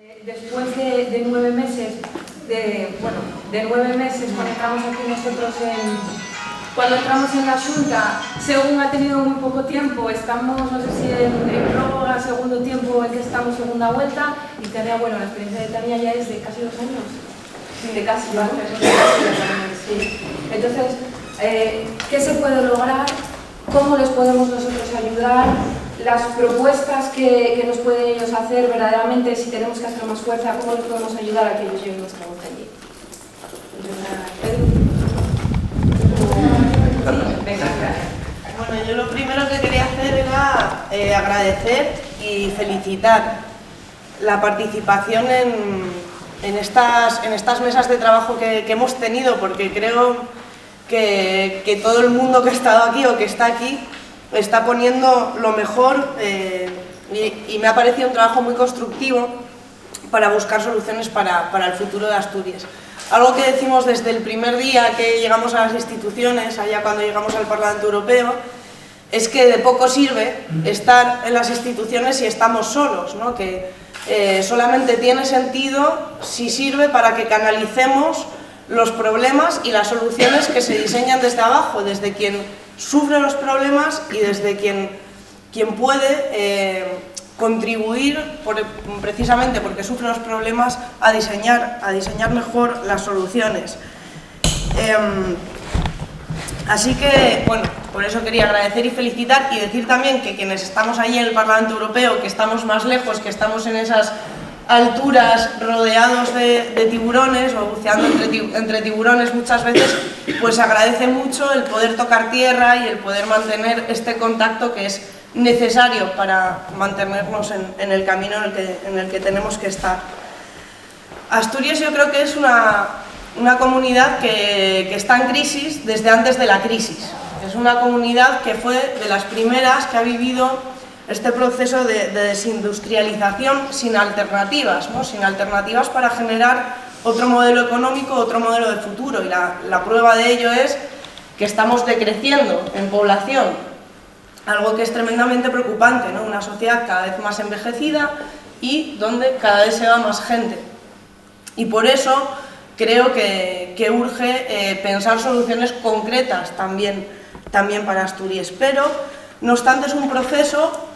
Después de 9 meses, de 9 meses cuando entramos aquí nosotros cuando entramos en la Xunta, según ha tenido muy poco tiempo, estamos, no sé si en prórroga, segundo tiempo en que estamos segunda vuelta, y Tania, bueno, la experiencia de Tania ya es de casi 2 años. Sí, de casi 2 años. Sí. Entonces, ¿qué se puede lograr? ¿Cómo les podemos nosotros ayudar? Las propuestas que nos pueden ellos hacer verdaderamente, si tenemos que hacer más fuerza, ¿cómo les podemos ayudar a que ellos lleven nuestra voz allí? Bueno, yo lo primero que quería hacer era agradecer y felicitar la participación en estas mesas de trabajo que hemos tenido, porque creo que todo el mundo que ha estado aquí o que está aquí está poniendo lo mejor y me ha parecido un trabajo muy constructivo para buscar soluciones para el futuro de Asturias. Algo que decimos desde el primer día que llegamos a las instituciones, allá cuando llegamos al Parlamento Europeo, es que de poco sirve estar en las instituciones si estamos solos, ¿no? Que solamente tiene sentido si sirve para que canalicemos los problemas y las soluciones que se diseñan desde abajo, desde quien sufre los problemas y desde quien puede contribuir, precisamente porque sufre los problemas, a diseñar mejor las soluciones. Así que, bueno, por eso quería agradecer y felicitar y decir también que quienes estamos allí en el Parlamento Europeo, que estamos más lejos, que estamos en esas alturas rodeados de tiburones o buceando entre tiburones muchas veces, pues agradece mucho el poder tocar tierra y el poder mantener este contacto que es necesario para mantenernos en el camino en el que tenemos que estar. Asturias yo creo que es una comunidad que está en crisis desde antes de la crisis. Es una comunidad que fue de las primeras que ha vivido este proceso de desindustrialización sin alternativas, ¿no? Sin alternativas para generar otro modelo económico, otro modelo de futuro. Y la prueba de ello es que estamos decreciendo en población, algo que es tremendamente preocupante, ¿no? Una sociedad cada vez más envejecida y donde cada vez se va más gente. Y por eso creo que urge pensar soluciones concretas también para Asturias. Pero, no obstante, es un proceso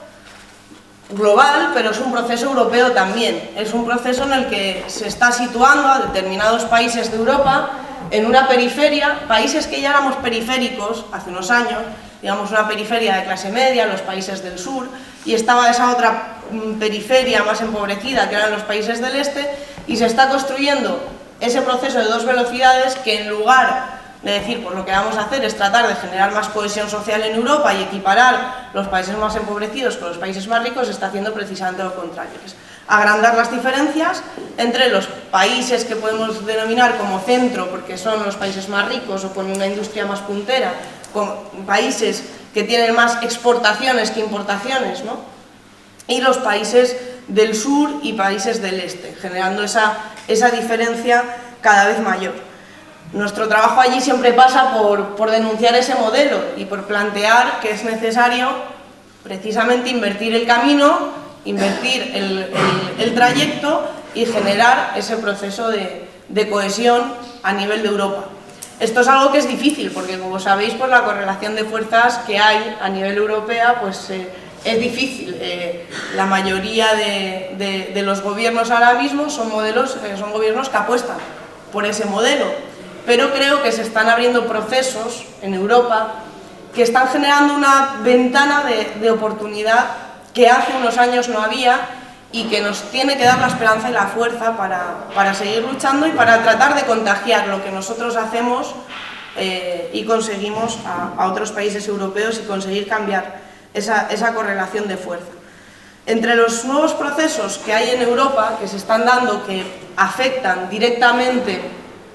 global, pero es un proceso europeo también. Es un proceso en el que se está situando a determinados países de Europa en una periferia, países que ya éramos periféricos hace unos años, digamos una periferia de clase media, los países del sur, y estaba esa otra periferia más empobrecida que eran los países del este, y se está construyendo ese proceso de 2 velocidades que, en lugar de decir, pues lo que vamos a hacer es tratar de generar más cohesión social en Europa y equiparar los países más empobrecidos con los países más ricos, está haciendo precisamente lo contrario, es agrandar las diferencias entre los países que podemos denominar como centro, porque son los países más ricos o con una industria más puntera, con países que tienen más exportaciones que importaciones, ¿no? Y los países del sur y países del este, generando esa diferencia cada vez mayor. Nuestro trabajo allí siempre pasa por denunciar ese modelo y por plantear que es necesario precisamente invertir el camino, invertir el trayecto y generar ese proceso de cohesión a nivel de Europa. Esto es algo que es difícil porque, como sabéis, por la correlación de fuerzas que hay a nivel europeo, pues es difícil. La mayoría de los gobiernos ahora mismo son gobiernos que apuestan por ese modelo. Pero creo que se están abriendo procesos en Europa que están generando una ventana de oportunidad que hace unos años no había y que nos tiene que dar la esperanza y la fuerza para seguir luchando y para tratar de contagiar lo que nosotros hacemos y conseguimos a otros países europeos y conseguir cambiar esa correlación de fuerza. Entre los nuevos procesos que hay en Europa, que se están dando, que afectan directamente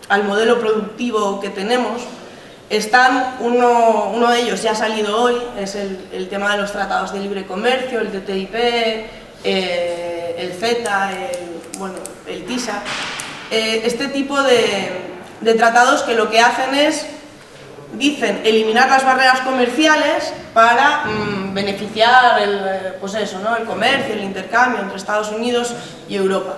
al modelo productivo que tenemos, están uno de ellos ya ha salido hoy, es el tema de los tratados de libre comercio, el TTIP, el CETA, el TISA, este tipo de tratados que lo que hacen es, dicen, eliminar las barreras comerciales para beneficiar el comercio, el intercambio entre Estados Unidos y Europa.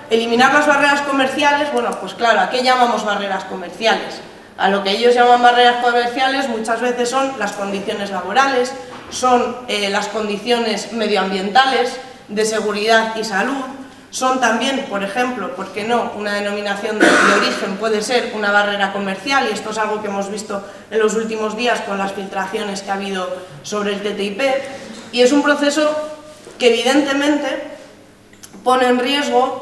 eliminar las barreras comerciales, bueno, pues claro, ¿a qué llamamos barreras comerciales? A lo que ellos llaman barreras comerciales muchas veces son las condiciones laborales, son las condiciones medioambientales, de seguridad y salud, son también, por ejemplo, ¿por qué no?, una denominación de origen puede ser una barrera comercial, y esto es algo que hemos visto en los últimos días con las filtraciones que ha habido sobre el TTIP, y es un proceso que evidentemente pone en riesgo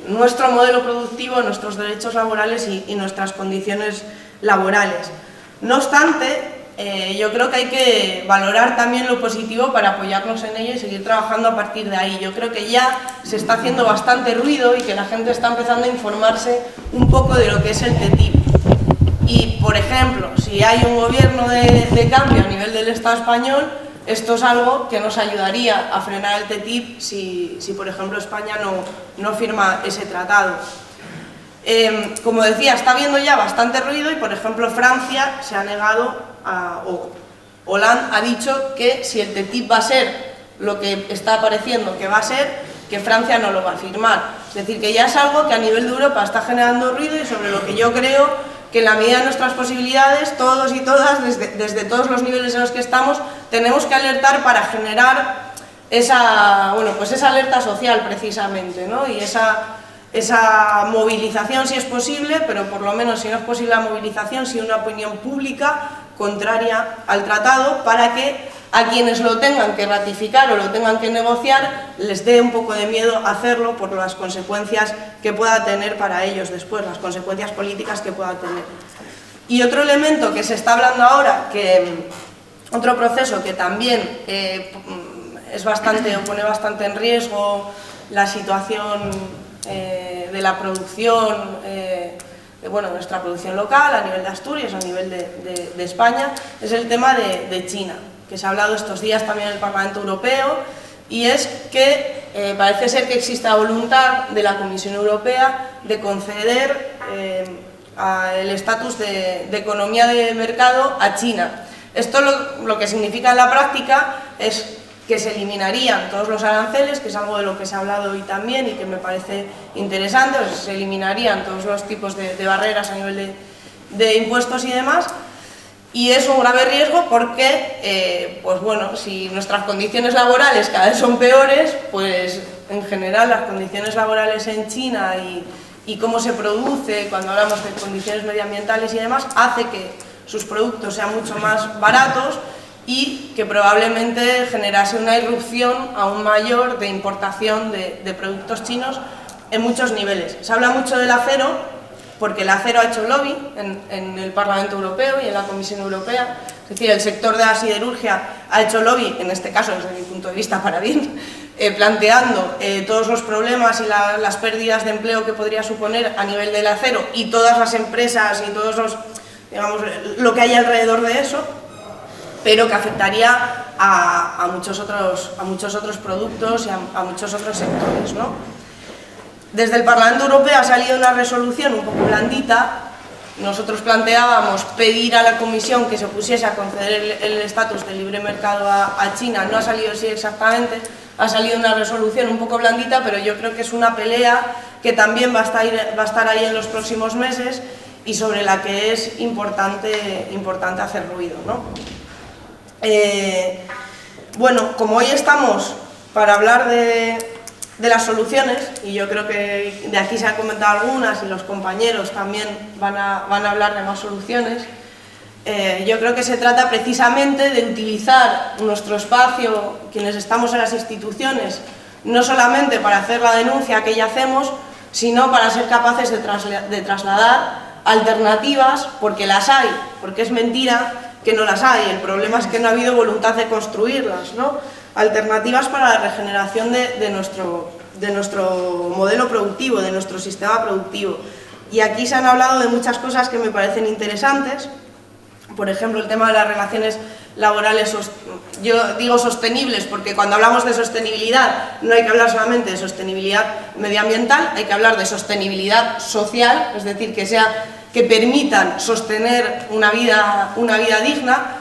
nuestro modelo productivo, nuestros derechos laborales y nuestras condiciones laborales. No obstante, yo creo que hay que valorar también lo positivo para apoyarnos en ello y seguir trabajando a partir de ahí. Yo creo que ya se está haciendo bastante ruido y que la gente está empezando a informarse un poco de lo que es el TTIP. Y, por ejemplo, si hay un gobierno de cambio a nivel del Estado español, esto es algo que nos ayudaría a frenar el TTIP si por ejemplo, España no firma ese tratado. Como decía, está habiendo ya bastante ruido y, por ejemplo, Francia se ha negado o Hollande ha dicho que si el TTIP va a ser lo que está apareciendo que va a ser, que Francia no lo va a firmar. Es decir, que ya es algo que a nivel de Europa está generando ruido y sobre lo que yo creo que en la medida de nuestras posibilidades, todos y todas, desde todos los niveles en los que estamos, tenemos que alertar para generar esa alerta social precisamente, ¿no? Y esa movilización si es posible, pero por lo menos si no es posible la movilización, sí una opinión pública contraria al tratado, para que a quienes lo tengan que ratificar o lo tengan que negociar les dé un poco de miedo hacerlo por las consecuencias que pueda tener para ellos después, las consecuencias políticas que pueda tener. Y otro elemento que se está hablando ahora, otro proceso que también pone bastante en riesgo la situación de la producción, nuestra producción local a nivel de Asturias, a nivel de España, es el tema de China, que se ha hablado estos días también en el Parlamento Europeo, y es que parece ser que existe la voluntad de la Comisión Europea de conceder el estatus de economía de mercado a China. Esto lo que significa en la práctica es que se eliminarían todos los aranceles, que es algo de lo que se ha hablado hoy también y que me parece interesante, se eliminarían todos los tipos de barreras a nivel de impuestos y demás, y es un grave riesgo porque, si nuestras condiciones laborales cada vez son peores, pues en general las condiciones laborales en China y cómo se produce, cuando hablamos de condiciones medioambientales y demás, hace que sus productos sean mucho más baratos y que probablemente generase una irrupción aún mayor de importación de productos chinos en muchos niveles. Se habla mucho del acero, porque el acero ha hecho lobby en el Parlamento Europeo y en la Comisión Europea, es decir, el sector de la siderurgia ha hecho lobby, en este caso desde mi punto de vista para bien, planteando todos los problemas y las pérdidas de empleo que podría suponer a nivel del acero y todas las empresas y todos lo que hay alrededor de eso, pero que afectaría a muchos otros productos y a muchos otros sectores, ¿no? Desde el Parlamento Europeo ha salido una resolución un poco blandita. Nosotros planteábamos pedir a la Comisión que se opusiese a conceder el estatus de libre mercado a China. No ha salido así exactamente, ha salido una resolución un poco blandita, pero yo creo que es una pelea que también va a estar ahí en los próximos meses y sobre la que es importante hacer ruido, ¿no? Como hoy estamos para hablar de las soluciones, y yo creo que de aquí se han comentado algunas y los compañeros también van a hablar de más soluciones, yo creo que se trata precisamente de utilizar nuestro espacio, quienes estamos en las instituciones, no solamente para hacer la denuncia que ya hacemos, sino para ser capaces de trasladar alternativas, porque las hay, porque es mentira que no las hay, el problema es que no ha habido voluntad de construirlas, ¿no? Alternativas para la regeneración de nuestro modelo productivo, de nuestro sistema productivo. Y aquí se han hablado de muchas cosas que me parecen interesantes, por ejemplo, el tema de las relaciones laborales, yo digo sostenibles porque cuando hablamos de sostenibilidad no hay que hablar solamente de sostenibilidad medioambiental, hay que hablar de sostenibilidad social, es decir, que permitan sostener una vida digna.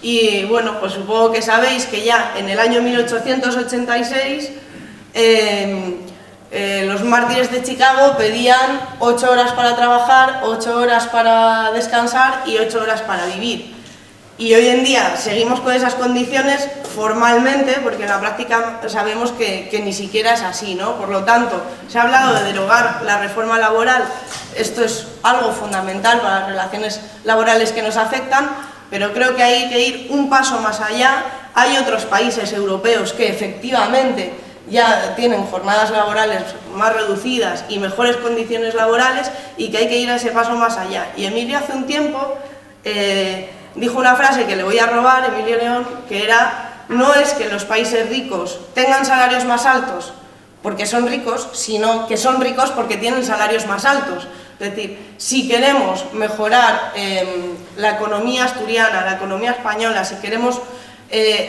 Y bueno, pues supongo que sabéis que ya en el año 1886 Los mártires de Chicago pedían 8 horas para trabajar, 8 horas para descansar y 8 horas para vivir. Y hoy en día seguimos con esas condiciones formalmente, porque en la práctica sabemos que ni siquiera es así, ¿no? Por lo tanto, se ha hablado de derogar la reforma laboral. Esto es algo fundamental para las relaciones laborales que nos afectan, pero creo que hay que ir un paso más allá. Hay otros países europeos que efectivamente ya tienen jornadas laborales más reducidas y mejores condiciones laborales, y que hay que ir a ese paso más allá. Y Emilio hace un tiempo dijo una frase que le voy a robar, Emilio León, que era: no es que los países ricos tengan salarios más altos porque son ricos, sino que son ricos porque tienen salarios más altos. Es decir, si queremos mejorar la economía asturiana, la economía española, si queremos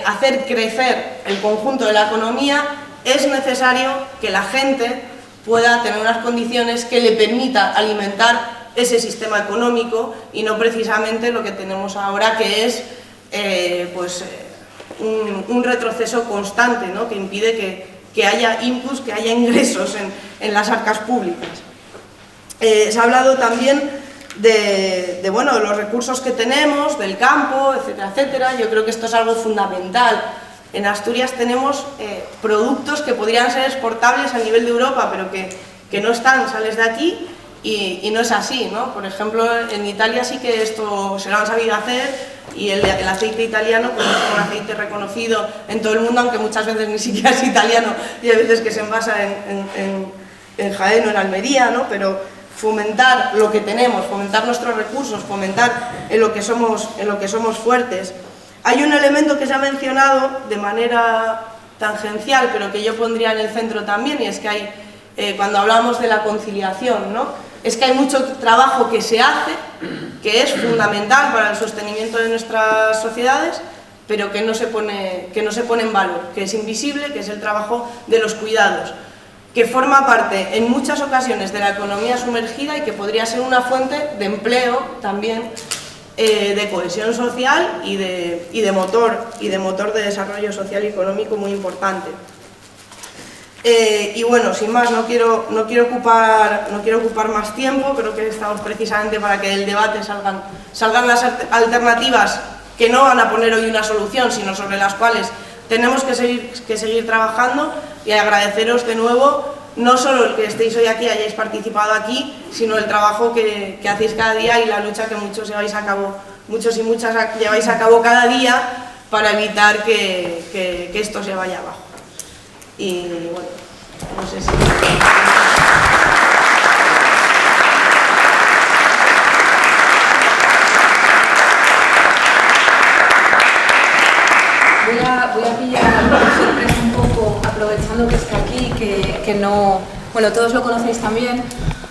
hacer crecer el conjunto de la economía, es necesario que la gente pueda tener unas condiciones que le permita alimentar ese sistema económico, y no precisamente lo que tenemos ahora, que es un retroceso constante, ¿no? Que impide que haya inputs, que haya ingresos en las arcas públicas. Se ha hablado también de los recursos que tenemos, del campo, etcétera, etcétera. Yo creo que esto es algo fundamental. En Asturias tenemos productos que podrían ser exportables a nivel de Europa, pero que no están, sales de aquí y no es así, ¿no? Por ejemplo, en Italia sí que esto se lo han sabido hacer, y el aceite italiano pues es un aceite reconocido en todo el mundo, aunque muchas veces ni siquiera es italiano, y hay veces que se envasa en Jaén o en Almería, ¿no? Pero fomentar lo que tenemos, fomentar nuestros recursos, fomentar en lo que somos fuertes. Hay un elemento que se ha mencionado de manera tangencial, pero que yo pondría en el centro también, y es que hay, cuando hablamos de la conciliación, ¿no? Es que hay mucho trabajo que se hace, que es fundamental para el sostenimiento de nuestras sociedades, pero que no se pone en valor, que es invisible, que es el trabajo de los cuidados, que forma parte en muchas ocasiones de la economía sumergida y que podría ser una fuente de empleo también, de cohesión social y de motor de desarrollo social y económico muy importante. Y bueno, sin más, no quiero ocupar más tiempo. Creo que estamos precisamente para que del debate salgan las alternativas que no van a poner hoy una solución, sino sobre las cuales tenemos que seguir trabajando, y agradeceros de nuevo no solo el que estéis hoy aquí, hayáis participado aquí, sino el trabajo que hacéis cada día y la lucha que muchos y muchas lleváis a cabo cada día para evitar que esto se vaya abajo. Y bueno, no sé si... Voy a pillar a sorpresa un poco, aprovechando que está aquí, que no... Bueno, todos lo conocéis también,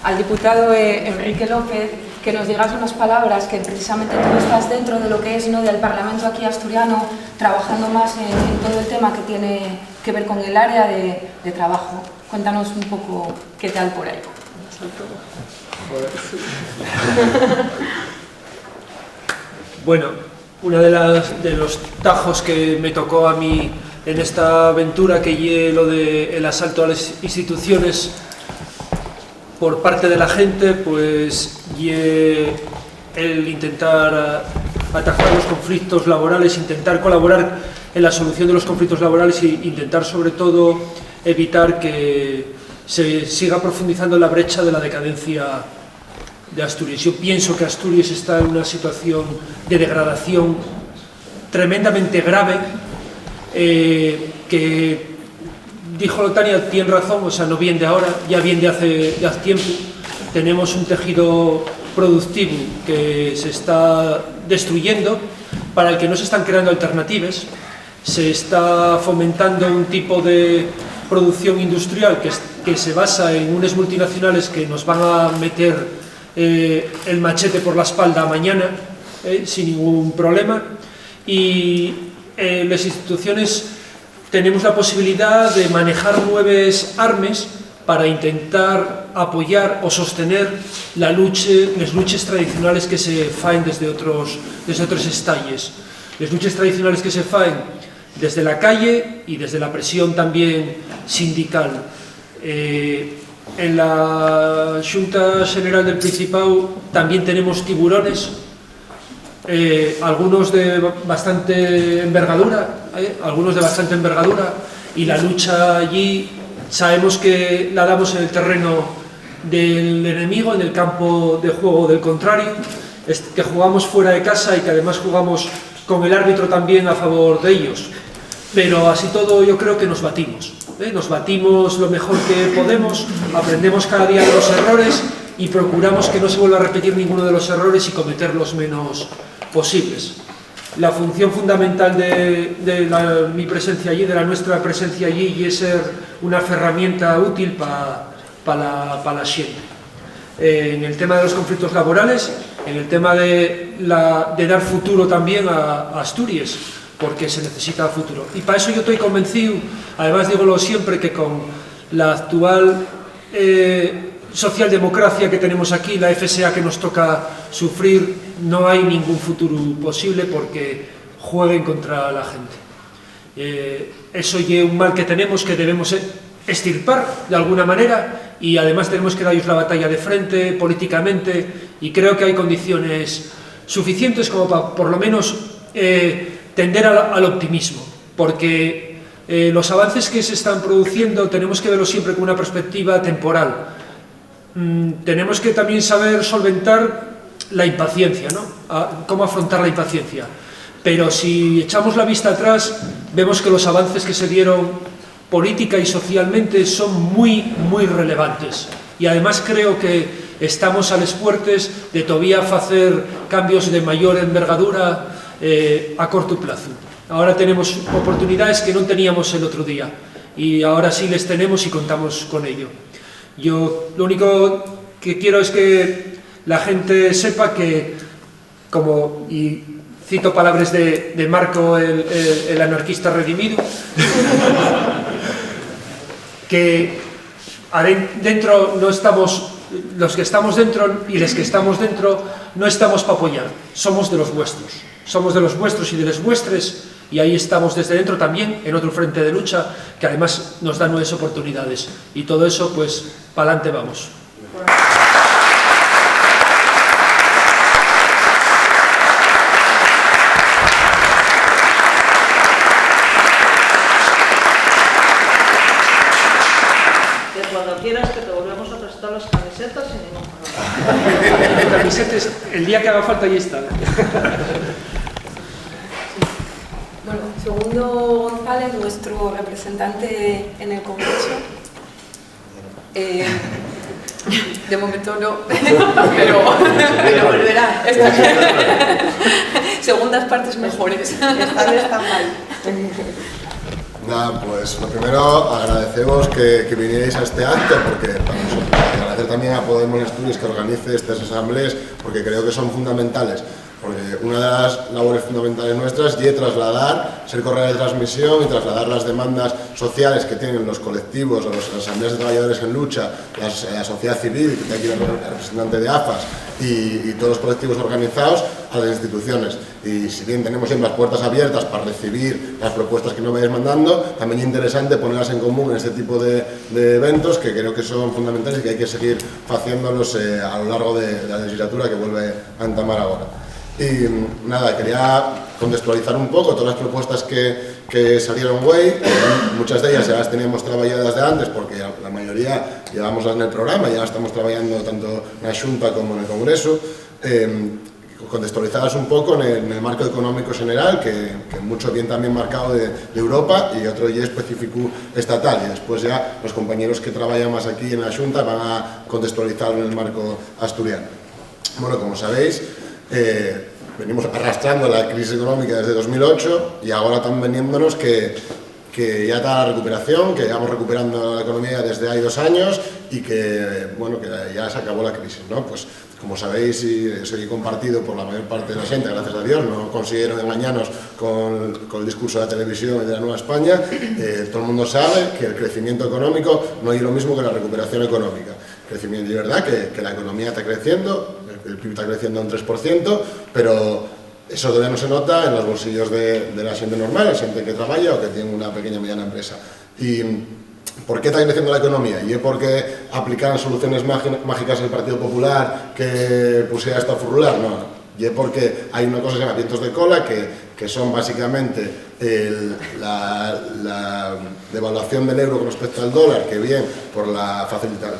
al diputado Enrique López, que nos digas unas palabras, que precisamente tú estás dentro de lo que es, ¿no?, del Parlamento aquí asturiano, trabajando más en todo el tema que tiene que ver con el área de trabajo. Cuéntanos un poco qué tal por ahí. Bueno, uno de los tajos que me tocó a mí en esta aventura, que lleve lo del asalto a las instituciones por parte de la gente, pues el intentar atajar los conflictos laborales, intentar colaborar en la solución de los conflictos laborales e intentar sobre todo evitar que se siga profundizando la brecha de la decadencia de Asturias. Yo pienso que Asturias está en una situación de degradación tremendamente grave, que dijo Tania, tiene razón, o sea, no viene de ahora, ya viene de hace tiempo. Tenemos un tejido productivo que se está destruyendo, para el que no se están creando alternativas. Se está fomentando un tipo de producción industrial que se basa en unas multinacionales que nos van a meter el machete por la espalda mañana, sin ningún problema. Y las instituciones tenemos la posibilidad de manejar nuevas armes para intentar apoyar o sostener las luchas tradicionales que se faen desde otros estalles. Las luchas tradicionales que se faen desde la calle y desde la presión también sindical. En la Xunta Xeneral del Principado también tenemos tiburones, algunos de bastante envergadura, y la lucha allí sabemos que la damos en el terreno del enemigo, en el campo de juego del contrario, que jugamos fuera de casa y que además jugamos con el árbitro también a favor de ellos. Pero así todo yo creo que nos batimos. Nos batimos lo mejor que podemos, aprendemos cada día de los errores y procuramos que no se vuelva a repetir ninguno de los errores y cometer los menos posibles. La función fundamental de mi presencia allí, de la nuestra presencia allí, y es ser una herramienta útil para la xente. En el tema de los conflictos laborales, en el tema de dar futuro también a Asturias, porque se necesita futuro. Y para eso yo estoy convencido, además digo siempre, que con la actual socialdemocracia que tenemos aquí, la FSA que nos toca sufrir, no hay ningún futuro posible porque jueguen contra la gente. Eso es un mal que tenemos, que debemos extirpar de alguna manera, y además tenemos que darles la batalla de frente políticamente, y creo que hay condiciones suficientes como para por lo menos tender al optimismo, porque los avances que se están produciendo tenemos que verlos siempre con una perspectiva temporal. Tenemos que también saber solventar la impaciencia, ¿no? Cómo afrontar la impaciencia. Pero si echamos la vista atrás, vemos que los avances que se dieron política y socialmente son muy relevantes. Y además creo que estamos a les puertes de todavía hacer cambios de mayor envergadura a corto plazo. Ahora tenemos oportunidades que no teníamos el otro día, y ahora sí les tenemos y contamos con ello. Yo lo único que quiero es que la gente sepa que, como, y cito palabras de Marco, el anarquista redimido, que dentro no estamos, los que estamos dentro y los que estamos dentro no estamos para apoyar, somos de los vuestros. Somos de los vuestros y de los vuestres, y ahí estamos desde dentro también, en otro frente de lucha, que además nos da nuevas oportunidades. Y todo eso, pues, para adelante vamos. Que cuando quieras que te volvemos a prestar las camisetas sin ningún problema. Camisetas, el día que haga falta, ahí están. Bueno, Segundo González, nuestro representante en el Congreso. De momento no, pero volverá. Segundas partes mejores. Esta vez está mal. Nada, pues lo primero, agradecemos que vinierais a este acto, porque para nosotros, agradecer también a Podemos Asturias que organice estas asambleas, porque creo que son fundamentales. Porque una de las labores fundamentales nuestras es trasladar, ser correa de transmisión y trasladar las demandas sociales que tienen los colectivos o las asambleas de trabajadores en lucha, la sociedad civil, que aquí el representante de AFAS, y todos los colectivos organizados a las instituciones. Y si bien tenemos siempre las puertas abiertas para recibir las propuestas que nos vayáis mandando, también es interesante ponerlas en común en este tipo de eventos, que creo que son fundamentales y que hay que seguir haciéndolos a lo largo de la legislatura que vuelve a entamar ahora. Y nada, quería contextualizar un poco todas las propuestas que salieron hoy. Muchas de ellas ya las teníamos trabajadas de antes, porque la mayoría llevamos en el programa, ya estamos trabajando tanto en la Xunta como en el Congreso. Contextualizadas un poco en el marco económico general, que mucho bien también marcado de Europa, y otro ya específico estatal, y después ya los compañeros que trabajan más aquí en la Xunta van a contextualizarlo en el marco asturiano. Bueno, como sabéis, venimos arrastrando la crisis económica desde 2008 y ahora están veniéndonos que ya está la recuperación, que vamos recuperando la economía desde hace 2 años y que, bueno, que ya se acabó la crisis, ¿no? Pues como sabéis, y eso he compartido por la mayor parte de la gente, gracias a Dios, no consiguieron engañarnos con el discurso de la televisión y de la Nueva España. Todo el mundo sabe que el crecimiento económico no es lo mismo que la recuperación económica. Crecimiento, de verdad, que la economía está creciendo, el PIB está creciendo un 3%, pero eso todavía no se nota en los bolsillos de la gente normal, la gente que trabaja o que tiene una pequeña o mediana empresa. Y ¿por qué está creciendo la economía? ¿Y es porque aplicaban soluciones mágicas el Partido Popular que pusiera esto a furular? No. Y es porque hay una cosa que se llama vientos de cola, que son básicamente la devaluación del euro con respecto al dólar, que viene por el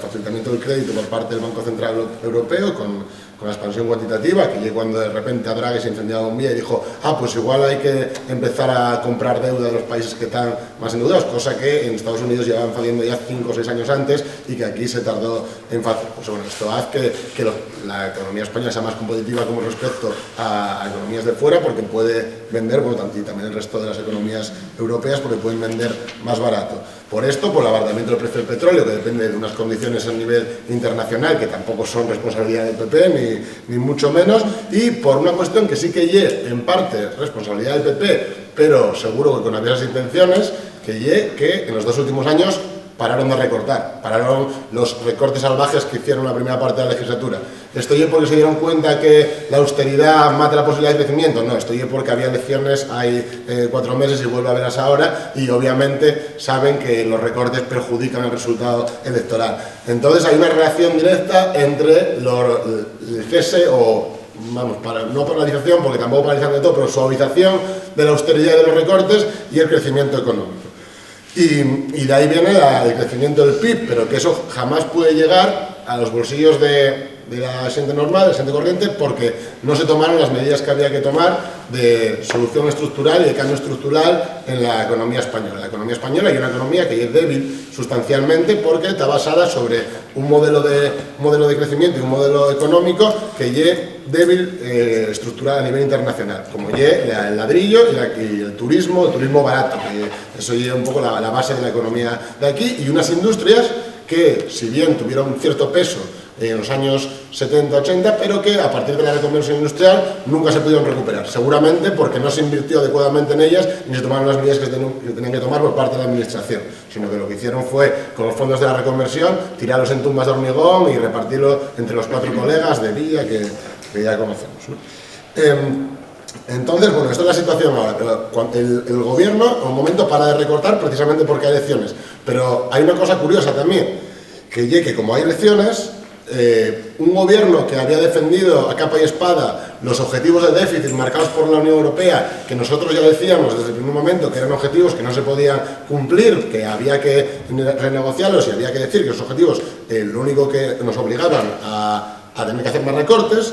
facilitamiento del crédito por parte del Banco Central Europeo, con la expansión cuantitativa, que llegó cuando de repente a Draghi se incendiaba un día y dijo, pues igual hay que empezar a comprar deuda de los países que están más endeudados, cosa que en Estados Unidos llevaban haciendo ya 5 o 6 años antes y que aquí se tardó en hacer. Pues bueno, esto hace que la economía española sea más competitiva como respecto a economías de fuera, porque puede vender, bueno, y también el resto de las economías europeas, porque pueden vender más barato. Por esto, por el abaratamiento del precio del petróleo, que depende de unas condiciones a nivel internacional, que tampoco son responsabilidad del PP, ni mucho menos, y por una cuestión que sí que es, en parte, responsabilidad del PP, pero seguro que con aviesas intenciones, que en los 2 últimos años pararon de recortar, pararon los recortes salvajes que hicieron la primera parte de la legislatura. ¿Esto es porque se dieron cuenta que la austeridad mata la posibilidad de crecimiento? No, esto es porque había elecciones hay 4 meses y vuelve a verlas ahora, y obviamente saben que los recortes perjudican el resultado electoral. Entonces hay una relación directa entre el cese o, vamos, no paralización, porque tampoco paralizan de todo, pero suavización de la austeridad y de los recortes y el crecimiento económico. Y de ahí viene el crecimiento del PIB, pero que eso jamás puede llegar a los bolsillos de la gente normal, de la gente corriente, porque no se tomaron las medidas que había que tomar de solución estructural y de cambio estructural en la economía española. La economía española es una economía que es débil sustancialmente porque está basada sobre un modelo de crecimiento y un modelo económico que es débil estructural a nivel internacional, como el ladrillo y el turismo barato, que eso es un poco la base de la economía de aquí, y unas industrias que, si bien tuvieron un cierto peso en los años 70-80, pero que a partir de la reconversión industrial nunca se pudieron recuperar, seguramente porque no se invirtió adecuadamente en ellas ni se tomaron las medidas que tenían que tomar por parte de la administración, sino que lo que hicieron fue, con los fondos de la reconversión, tirarlos en tumbas de hormigón y repartirlo entre los 4 colegas de Villa que ya conocemos, ¿no? Entonces, bueno, esta es la situación ahora, pero el gobierno en un momento para de recortar precisamente porque hay elecciones, pero hay una cosa curiosa también, que como hay elecciones, un gobierno que había defendido a capa y espada los objetivos de déficit marcados por la Unión Europea, que nosotros ya decíamos desde el primer momento que eran objetivos que no se podían cumplir, que había que renegociarlos y había que decir que esos objetivos lo único que nos obligaban a tener que hacer más recortes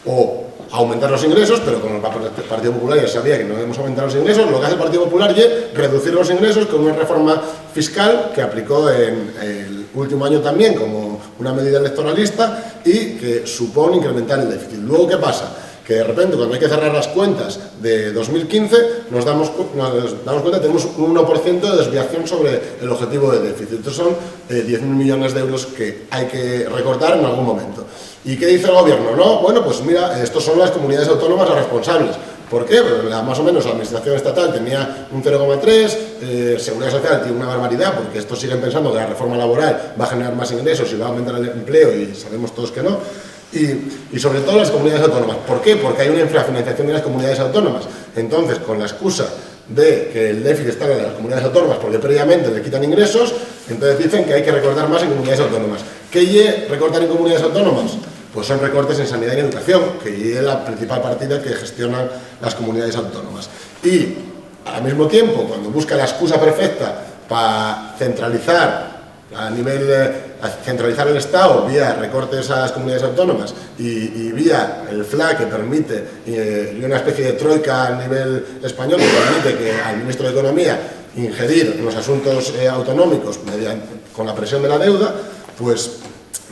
o aumentar los ingresos, pero con el Partido Popular ya sabía que no debemos aumentar los ingresos. Lo que hace el Partido Popular es reducir los ingresos con una reforma fiscal que aplicó en el último año también como una medida electoralista y que supone incrementar el déficit. Luego, ¿qué pasa? Que de repente, cuando hay que cerrar las cuentas de 2015, nos damos cuenta que tenemos un 1% de desviación sobre el objetivo de déficit. Estos son 10.000 millones de euros que hay que recortar en algún momento. ¿Y qué dice el gobierno? No, bueno, pues mira, estos son las comunidades autónomas las responsables. ¿Por qué? Pues más o menos la administración estatal tenía un 0,3, Seguridad Social tiene una barbaridad, porque estos siguen pensando que la reforma laboral va a generar más ingresos y va a aumentar el empleo, y sabemos todos que no. Y sobre todo las comunidades autónomas. ¿Por qué? Porque hay una infrafinanciación de las comunidades autónomas. Entonces, con la excusa de que el déficit está en las comunidades autónomas porque previamente le quitan ingresos, entonces dicen que hay que recortar más en comunidades autónomas. ¿Qué es recortar en comunidades autónomas? Pues son recortes en sanidad y en educación, que es la principal partida que gestionan las comunidades autónomas. Y al mismo tiempo, cuando busca la excusa perfecta para centralizar centralizar el Estado vía recortes a las comunidades autónomas y vía el FLA, que permite, y una especie de troika a nivel español que permite que al ministro de Economía ingerir en los asuntos autonómicos con la presión de la deuda, pues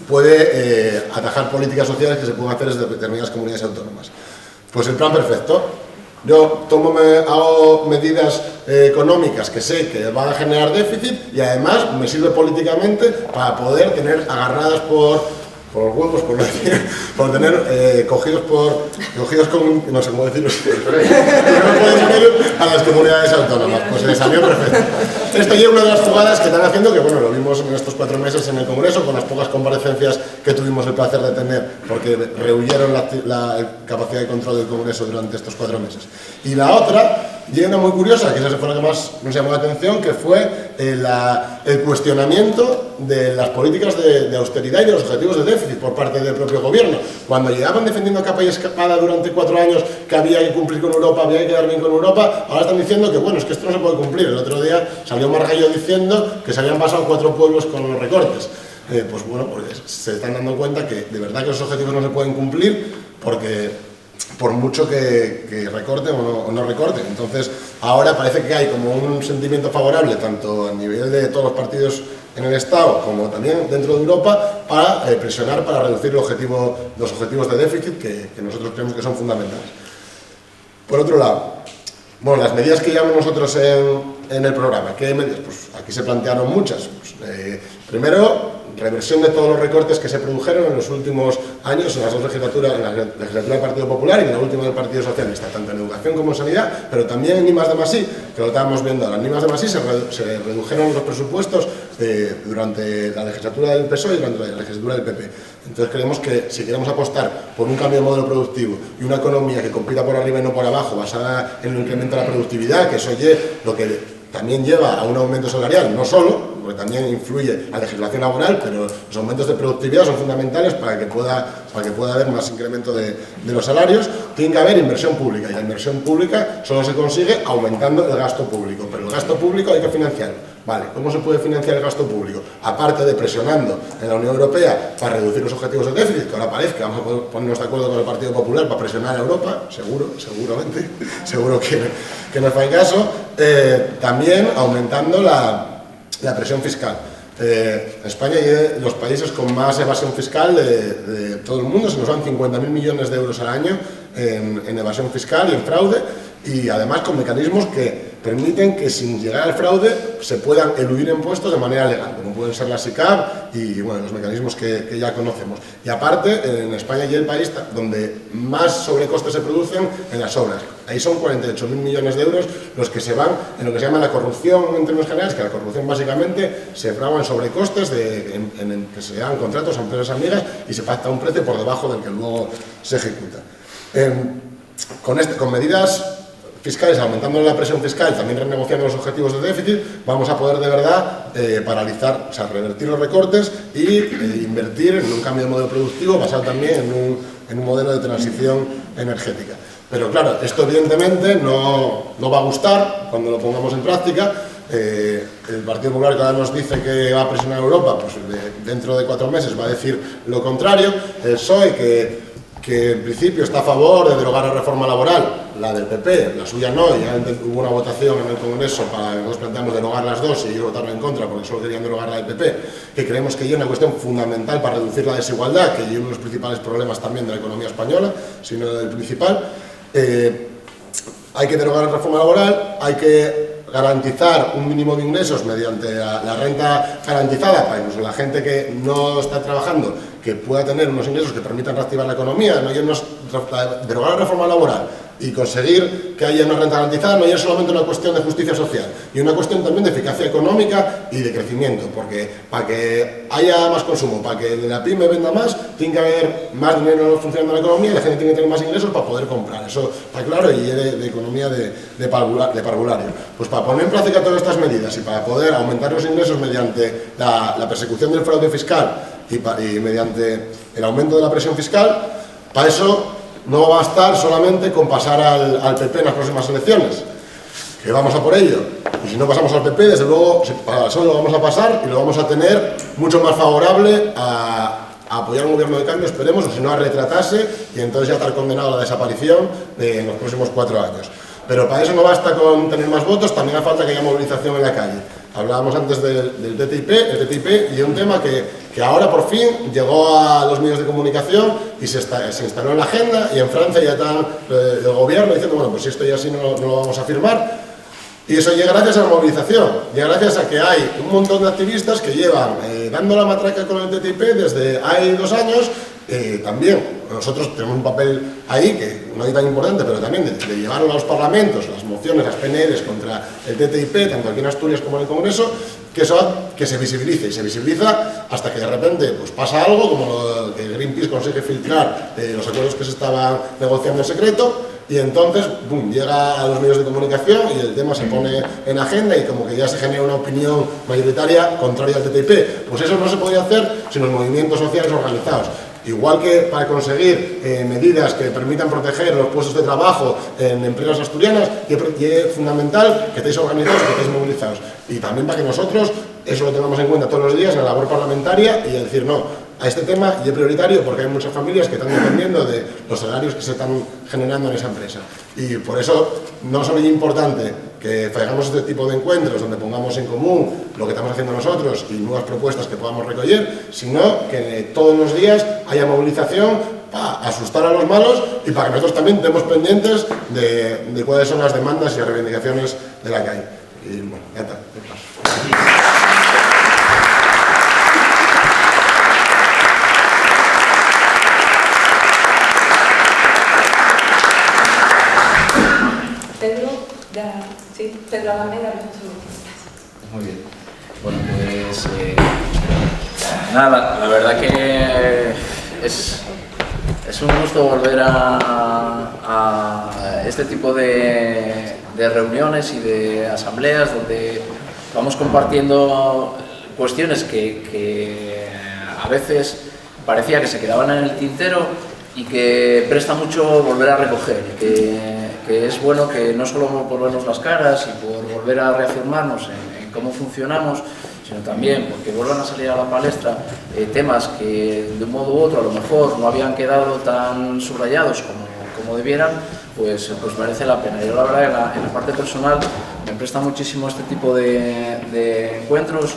puede atajar políticas sociales que se pueden hacer desde determinadas comunidades autónomas. Pues el plan perfecto. Yo hago medidas económicas que sé que van a generar déficit y además me sirve políticamente para poder tener agarradas por los huevos, por tener cogidos con, no sé cómo decirlo, a las comunidades autónomas. Pues le salió perfecto. Esto ya es una de las jugadas que están haciendo, que bueno, lo vimos en estos 4 meses en el Congreso, con las pocas comparecencias que tuvimos el placer de tener, porque rehuyeron la capacidad de control del Congreso durante estos 4 meses. Y la otra y hay una muy curiosa, que esa fue la que más nos llamó la atención, que fue el cuestionamiento de las políticas de austeridad y de los objetivos de déficit por parte del propio gobierno. Cuando llegaban defendiendo capa y espada durante 4 años que había que cumplir con Europa, había que quedar bien con Europa, ahora están diciendo que bueno, es que esto no se puede cumplir. El otro día salió Margallo diciendo que se habían pasado 4 pueblos con los recortes. Pues bueno, pues se están dando cuenta que de verdad que los objetivos no se pueden cumplir porque por mucho que recorten o no recorten. Entonces, ahora parece que hay como un sentimiento favorable, tanto a nivel de todos los partidos en el Estado, como también dentro de Europa, para presionar para reducir los objetivos de déficit que nosotros creemos que son fundamentales. Por otro lado, bueno, las medidas que llevamos nosotros en el programa, ¿qué medidas? Pues aquí se plantearon muchas. Pues, primero, reversión de todos los recortes que se produjeron en los últimos años en las dos legislaturas, en la legislatura del Partido Popular y en la última del Partido Socialista, tanto en educación como en sanidad, pero también en I+D+I, que lo estábamos viendo ahora. En I+D+I se redujeron los presupuestos durante la legislatura del PSOE y durante la legislatura del PP. Entonces creemos que si queremos apostar por un cambio de modelo productivo y una economía que compita por arriba y no por abajo, basada en el incremento de la productividad, que eso es lo que también lleva a un aumento salarial, no solo, porque también influye la legislación laboral, pero los aumentos de productividad son fundamentales para que pueda haber más incremento de los salarios. Tiene que haber inversión pública, y la inversión pública solo se consigue aumentando el gasto público, pero el gasto público hay que financiarlo. Vale, ¿cómo se puede financiar el gasto público? Aparte de presionando en la Unión Europea para reducir los objetivos de déficit, que ahora parece que vamos a ponernos de acuerdo con el Partido Popular para presionar a Europa, seguramente, seguro que no fue el caso, también aumentando la presión fiscal. España es los países con más evasión fiscal de todo el mundo, se nos van 50.000 millones de euros al año en evasión fiscal y en fraude, y además con mecanismos que permiten que sin llegar al fraude se puedan eludir impuestos de manera legal, como pueden ser la SICAV y bueno, los mecanismos que ya conocemos. Y aparte, en España y el país donde más sobrecostes se producen en las obras. Ahí son 48.000 millones de euros los que se van en lo que se llama la corrupción en términos generales, que la corrupción básicamente se fragua en sobrecostes en que se dan contratos a empresas amigas y se pacta un precio por debajo del que luego se ejecuta. Con medidas fiscales, aumentando la presión fiscal, también renegociando los objetivos de déficit, vamos a poder de verdad paralizar, o sea, revertir los recortes y invertir en un cambio de modelo productivo basado también en un modelo de transición energética. Pero claro, esto evidentemente no va a gustar cuando lo pongamos en práctica. El Partido Popular que ahora nos dice que va a presionar a Europa, pues dentro de 4 meses va a decir lo contrario. El PSOE que en principio está a favor de derogar la reforma laboral, la del PP, la suya no, ya hubo una votación en el Congreso para que nos planteamos derogar las dos y ellos votaron en contra porque solo querían derogar la del PP, que creemos que es una cuestión fundamental para reducir la desigualdad, que es uno de los principales problemas también de la economía española, sino el principal. Hay que derogar la reforma laboral, hay que garantizar un mínimo de ingresos mediante la renta garantizada para incluso la gente que no está trabajando, que pueda tener unos ingresos que permitan reactivar la economía. Derogar la reforma laboral y conseguir que haya una renta garantizada no es solamente una cuestión de justicia social, y una cuestión también de eficacia económica y de crecimiento, porque para que haya más consumo, para que la pyme venda más, tiene que haber más dinero funcionando en la economía y la gente tiene que tener más ingresos para poder comprar. Eso está claro y es de economía de parvulario. Pues para poner en práctica todas estas medidas y para poder aumentar los ingresos mediante la persecución del fraude fiscal y mediante el aumento de la presión fiscal, para eso no va a bastar solamente con pasar al PP en las próximas elecciones, que vamos a por ello. Y si no pasamos al PP, desde luego, solo lo vamos a pasar y lo vamos a tener mucho más favorable a apoyar un gobierno de cambio, esperemos, o si no a retratarse y entonces ya estar condenado a la desaparición en los próximos 4 años. Pero para eso no basta con tener más votos, también hace falta que haya movilización en la calle. Hablábamos antes del TTIP, el TTIP, y es un tema que ahora por fin llegó a los medios de comunicación y se instaló en la agenda, y en Francia ya está el gobierno diciendo, bueno, pues si esto ya así no lo vamos a firmar. Y eso llega gracias a la movilización, llega gracias a que hay un montón de activistas que llevan dando la matraca con el TTIP desde hay 2 años. También nosotros tenemos un papel ahí, que no es tan importante, pero también de llevar a los parlamentos las mociones, las PNLs contra el TTIP, tanto aquí en Asturias como en el Congreso, que se visibilice, y se visibiliza hasta que de repente pues, pasa algo, como que Greenpeace consigue filtrar los acuerdos que se estaban negociando en secreto, y entonces boom, llega a los medios de comunicación y el tema se pone en agenda y como que ya se genera una opinión mayoritaria contraria al TTIP. Pues eso no se podía hacer sin los movimientos sociales organizados. Igual que para conseguir medidas que permitan proteger los puestos de trabajo en empresas asturianas, y es fundamental que estéis organizados, que estéis movilizados. Y también para que nosotros eso lo tengamos en cuenta todos los días en la labor parlamentaria y decir no, a este tema y es prioritario porque hay muchas familias que están dependiendo de los salarios que se están generando en esa empresa. Y por eso no solo es importante que hagamos este tipo de encuentros donde pongamos en común lo que estamos haciendo nosotros y nuevas propuestas que podamos recoger, sino que todos los días haya movilización para asustar a los malos y para que nosotros también estemos pendientes de cuáles son las demandas y reivindicaciones de la calle. Y bueno, ya está. Pedro, sí, Pedro Alameda, Muy bien. Bueno, pues nada, la verdad que es un gusto volver a este tipo de reuniones y de asambleas donde vamos compartiendo cuestiones que a veces parecía que se quedaban en el tintero y que presta mucho volver a recoger, que es bueno que no solo por vernos las caras y por volver a reafirmarnos en cómo funcionamos, sino también porque vuelvan a salir a la palestra temas que de un modo u otro a lo mejor no habían quedado tan subrayados como debieran, pues merece la pena. Yo la verdad en la parte personal me presta muchísimo este tipo de encuentros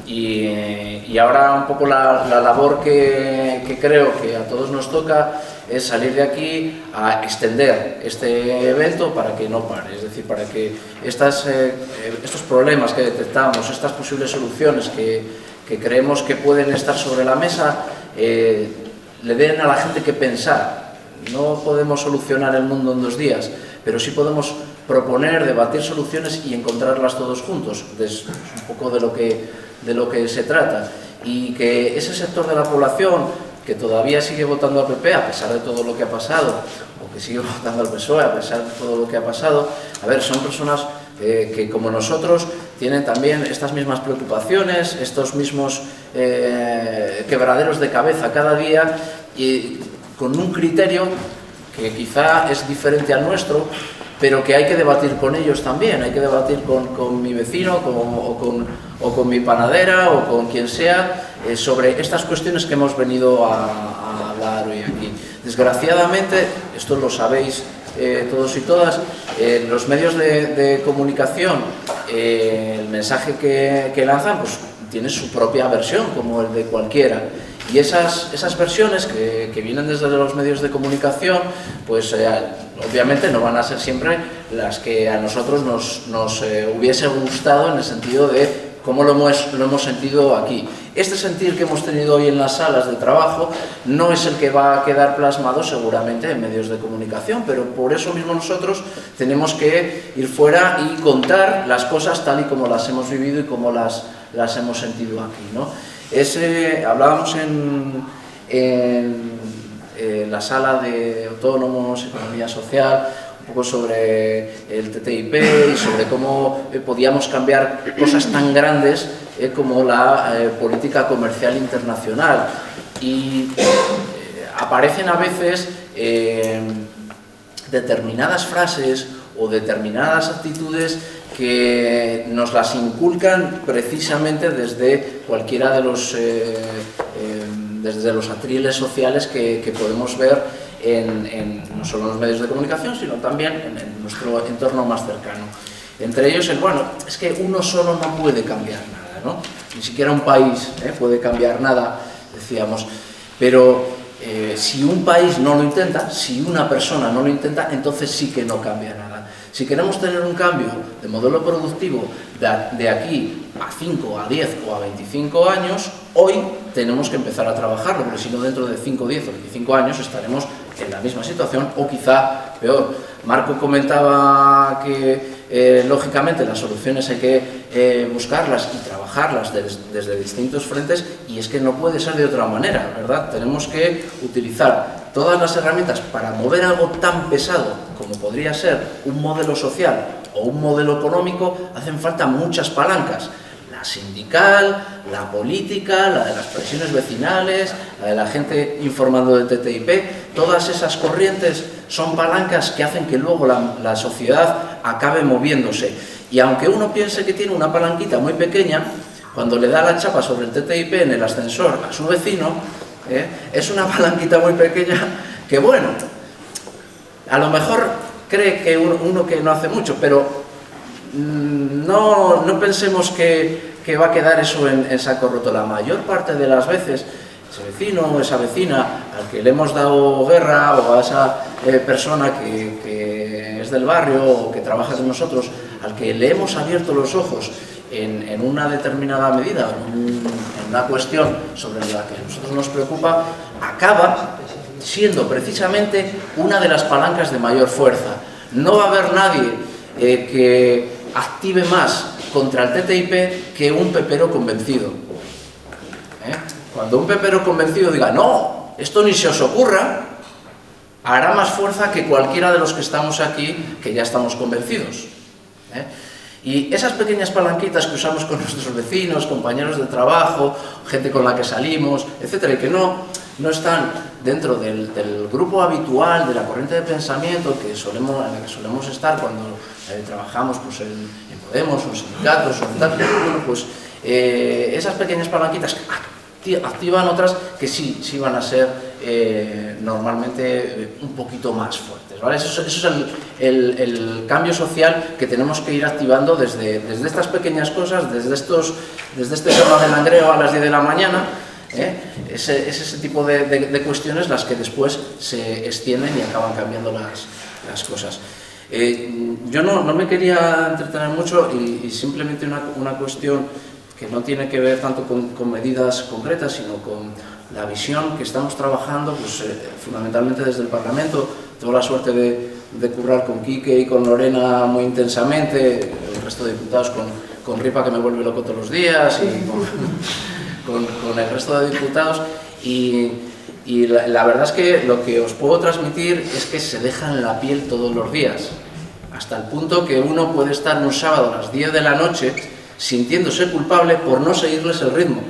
y ahora un poco la labor que creo que a todos nos toca es salir de aquí a extender este evento para que no pare, es decir, para que estos problemas que detectamos, estas posibles soluciones que creemos que pueden estar sobre la mesa, le den a la gente que pensar. No podemos solucionar el mundo en 2 días, pero sí podemos proponer, debatir soluciones y encontrarlas todos juntos. Es un poco de lo que se trata. Y que ese sector de la población que todavía sigue votando al PP a pesar de todo lo que ha pasado, o que sigue votando al PSOE a pesar de todo lo que ha pasado, a ver, son personas que como nosotros tienen también estas mismas preocupaciones, estos mismos quebraderos de cabeza cada día y con un criterio que quizá es diferente al nuestro, pero que hay que debatir con ellos también, hay que debatir con mi vecino o con mi panadera o con quien sea sobre estas cuestiones que hemos venido a hablar hoy aquí. Desgraciadamente, esto lo sabéis todos y todas, los medios de comunicación, el mensaje que lanzan pues tiene su propia versión, como el de cualquiera. Y esas versiones que vienen desde los medios de comunicación, pues obviamente no van a ser siempre las que a nosotros nos hubiese gustado en el sentido de cómo lo hemos sentido aquí. Este sentir que hemos tenido hoy en las salas de trabajo no es el que va a quedar plasmado seguramente en medios de comunicación, pero por eso mismo nosotros tenemos que ir fuera y contar las cosas tal y como las hemos vivido y como las hemos sentido aquí, ¿no? Hablábamos en la sala de autónomos, economía social, un poco sobre el TTIP y sobre cómo podíamos cambiar cosas tan grandes como la política comercial internacional. Y aparecen a veces determinadas frases o determinadas actitudes que nos las inculcan precisamente desde cualquiera de desde los atriles sociales que podemos ver no solo en los medios de comunicación, sino también en nuestro entorno más cercano. Entre ellos, es que uno solo no puede cambiar nada, ¿no? Ni siquiera un país puede cambiar nada, decíamos, pero si un país no lo intenta, si una persona no lo intenta, entonces sí que no cambia nada. Si queremos tener un cambio de modelo productivo de aquí a 5, a 10 o a 25 años, hoy tenemos que empezar a trabajarlo, porque si no dentro de 5, 10 o 25 años estaremos en la misma situación o quizá peor. Marco comentaba que lógicamente las soluciones hay que buscarlas y trabajarlas desde distintos frentes y es que no puede ser de otra manera, ¿verdad? Tenemos que utilizar todas las herramientas para mover algo tan pesado como podría ser un modelo social o un modelo económico, hacen falta muchas palancas. La sindical, la política, la de las presiones vecinales, la de la gente informando de TTIP, todas esas corrientes son palancas que hacen que luego la sociedad acabe moviéndose. Y aunque uno piense que tiene una palanquita muy pequeña, cuando le da la chapa sobre el TTIP en el ascensor a su vecino, es una palanquita muy pequeña que, bueno, a lo mejor cree que uno que no hace mucho, pero no pensemos que va a quedar eso en saco roto. La mayor parte de las veces, ese vecino o esa vecina al que le hemos dado guerra, o a esa persona que es del barrio o que trabaja con nosotros, al que le hemos abierto los ojos en una determinada medida, en una cuestión sobre la que a nosotros nos preocupa, acaba siendo precisamente una de las palancas de mayor fuerza. No va a haber nadie que active más contra el TTIP que un pepero convencido. Cuando un pepero convencido diga, no, esto ni se os ocurra, hará más fuerza que cualquiera de los que estamos aquí, que ya estamos convencidos. Y esas pequeñas palanquitas que usamos con nuestros vecinos, compañeros de trabajo, gente con la que salimos, etcétera, y que no están dentro del grupo habitual, de la corriente de pensamiento en la que solemos estar cuando trabajamos pues, en Podemos, o en sindicatos, o en tal, bueno, pues esas pequeñas palanquitas activan otras que sí van a ser normalmente un poquito más fuertes, ¿vale? Eso es el cambio social que tenemos que ir activando desde estas pequeñas cosas, desde este tema del langreo a las 10 de la mañana. Es ese tipo de cuestiones las que después se extienden y acaban cambiando las cosas. Yo no me quería entretener mucho y simplemente una cuestión que no tiene que ver tanto con medidas concretas, sino con la visión que estamos trabajando, pues, fundamentalmente desde el Parlamento. Tengo la suerte de currar con Quique y con Lorena muy intensamente, el resto de diputados con Ripa, que me vuelve loco todos los días, y con el resto de diputados, y la verdad es que lo que os puedo transmitir es que se dejan la piel todos los días, hasta el punto que uno puede estar un sábado a las 10 de la noche sintiéndose culpable por no seguirles el ritmo.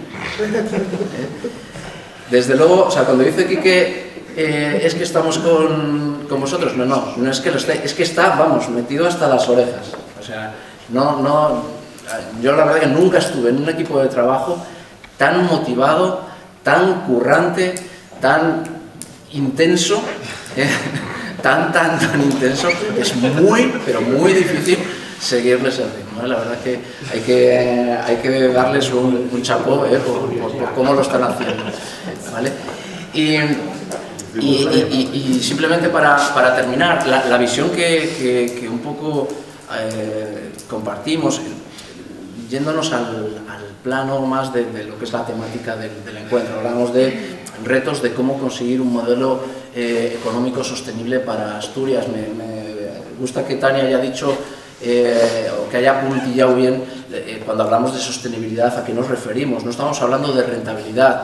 Desde luego, o sea, cuando dice Quique es que estamos con vosotros, no es que lo esté, es que está, vamos, metido hasta las orejas. O sea, yo la verdad que nunca estuve en un equipo de trabajo tan motivado, tan currante, tan intenso, tan intenso, que es muy, pero muy difícil seguirles el ritmo, ¿eh? La verdad que hay que darles un chapó por cómo lo están haciendo, ¿vale? Y simplemente para terminar, la visión que un poco compartimos, yéndonos al plano más de lo que es la temática del encuentro. Hablamos de retos de cómo conseguir un modelo económico sostenible para Asturias. Me gusta que Tania haya dicho, o que haya puntillado bien, cuando hablamos de sostenibilidad, ¿a qué nos referimos? No estamos hablando de rentabilidad,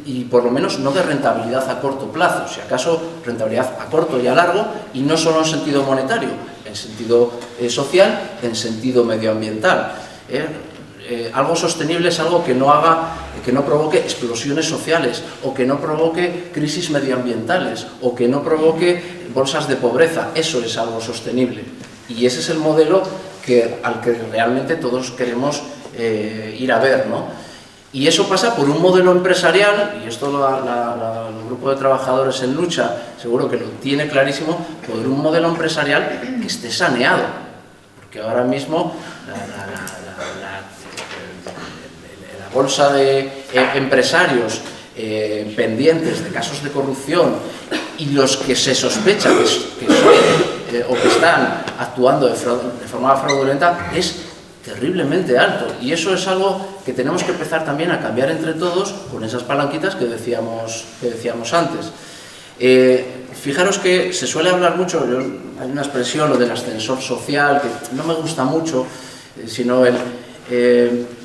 y por lo menos no de rentabilidad a corto plazo, si acaso rentabilidad a corto y a largo, y no solo en sentido monetario, en sentido social, en sentido medioambiental. Algo sostenible es algo que no provoque explosiones sociales, o que no provoque crisis medioambientales, o que no provoque bolsas de pobreza. Eso es algo sostenible, y ese es el modelo al que realmente todos queremos ir a ver, ¿no? Y eso pasa por un modelo empresarial, y esto el grupo de trabajadores en lucha seguro que lo tiene clarísimo, por un modelo empresarial que esté saneado, porque ahora mismo la bolsa de empresarios pendientes de casos de corrupción, y los que se sospecha que son o que están actuando de forma fraudulenta, es terriblemente alto, y eso es algo que tenemos que empezar también a cambiar entre todos con esas palanquitas que decíamos antes. Fijaros que se suele hablar mucho, hay una expresión, lo del ascensor social, que no me gusta mucho, sino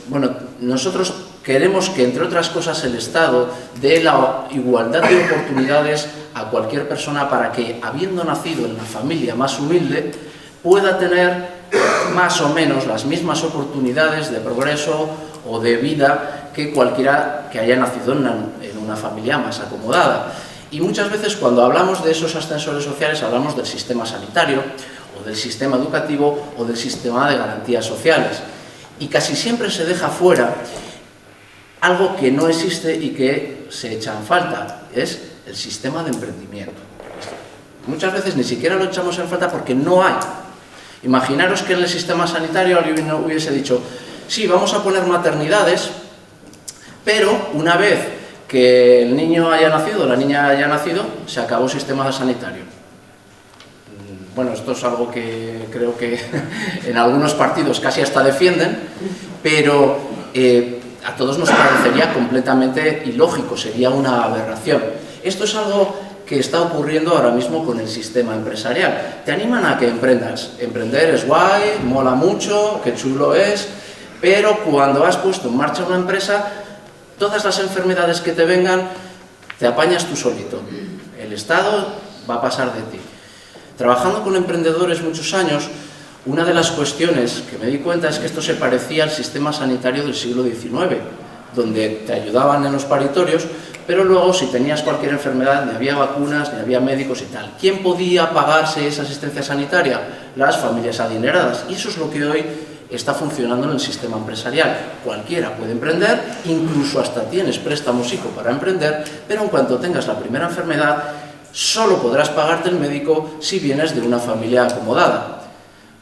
bueno, nosotros queremos que, entre otras cosas, el Estado dé la igualdad de oportunidades a cualquier persona para que, habiendo nacido en la familia más humilde, pueda tener más o menos las mismas oportunidades de progreso o de vida que cualquiera que haya nacido en una familia más acomodada. Y muchas veces, cuando hablamos de esos ascensores sociales, hablamos del sistema sanitario, o del sistema educativo, o del sistema de garantías sociales. Y casi siempre se deja fuera algo que no existe y que se echa en falta, es el sistema de emprendimiento. Muchas veces ni siquiera lo echamos en falta porque no hay. Imaginaros que en el sistema sanitario alguien hubiese dicho, sí, vamos a poner maternidades, pero una vez que el niño haya nacido o la niña haya nacido, se acabó el sistema sanitario. Bueno, esto es algo que creo que en algunos partidos casi hasta defienden, pero a todos nos parecería completamente ilógico, sería una aberración. Esto es algo que está ocurriendo ahora mismo con el sistema empresarial. Te animan a que emprendas. Emprender es guay, mola mucho, qué chulo es, pero cuando has puesto en marcha una empresa, todas las enfermedades que te vengan, te apañas tú solito. El Estado va a pasar de ti. Trabajando con emprendedores muchos años, una de las cuestiones que me di cuenta es que esto se parecía al sistema sanitario del siglo XIX, donde te ayudaban en los paritorios, pero luego si tenías cualquier enfermedad ni había vacunas, ni había médicos y tal. ¿Quién podía pagarse esa asistencia sanitaria? Las familias adineradas. Y eso es lo que hoy está funcionando en el sistema empresarial. Cualquiera puede emprender, incluso hasta tienes préstamo ICO para emprender, pero en cuanto tengas la primera enfermedad, solo podrás pagarte el médico si vienes de una familia acomodada.